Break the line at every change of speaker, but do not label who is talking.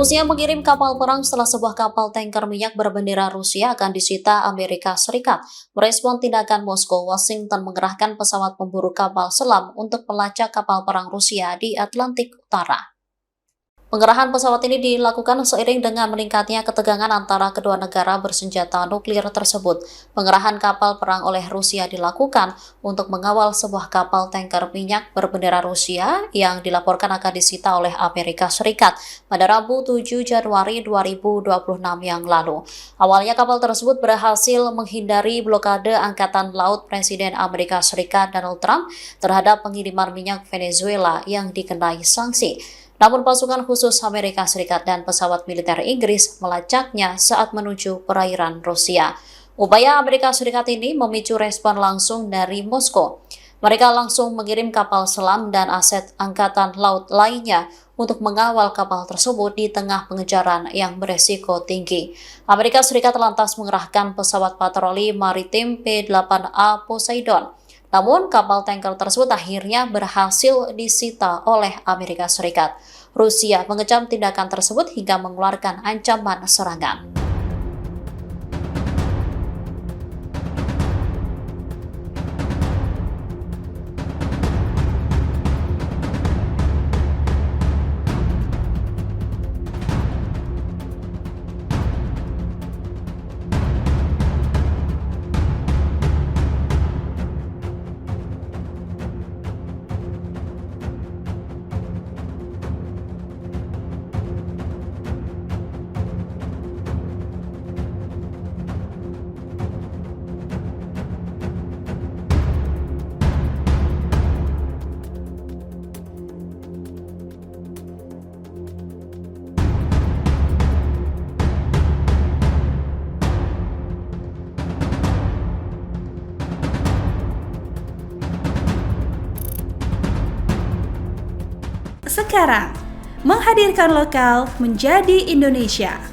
Rusia mengirim kapal perang setelah sebuah kapal tanker minyak berbendera Rusia akan disita Amerika Serikat. Merespon tindakan Moskow, Washington mengerahkan pesawat pemburu kapal selam untuk melacak kapal perang Rusia di Atlantik Utara. Pengerahan pesawat ini dilakukan seiring dengan meningkatnya ketegangan antara kedua negara bersenjata nuklir tersebut. Pengerahan kapal perang oleh Rusia dilakukan untuk mengawal sebuah kapal tanker minyak berbendera Rusia yang dilaporkan akan disita oleh Amerika Serikat pada Rabu 7 Januari 2026 yang lalu. Awalnya kapal tersebut berhasil menghindari blokade Angkatan Laut Presiden Amerika Serikat Donald Trump terhadap pengiriman minyak Venezuela yang dikenai sanksi. Namun pasukan khusus Amerika Serikat dan pesawat militer Inggris melacaknya saat menuju perairan Rusia. Upaya Amerika Serikat ini memicu respon langsung dari Moskow. Mereka langsung mengirim kapal selam dan aset angkatan laut lainnya untuk mengawal kapal tersebut di tengah pengejaran yang beresiko tinggi. Amerika Serikat lantas mengerahkan pesawat patroli maritim P-8A Poseidon. Namun, kapal tanker tersebut akhirnya berhasil disita oleh Amerika Serikat. Rusia mengecam tindakan tersebut hingga mengeluarkan ancaman serangan.
Sekarang, menghadirkan lokal menjadi Indonesia.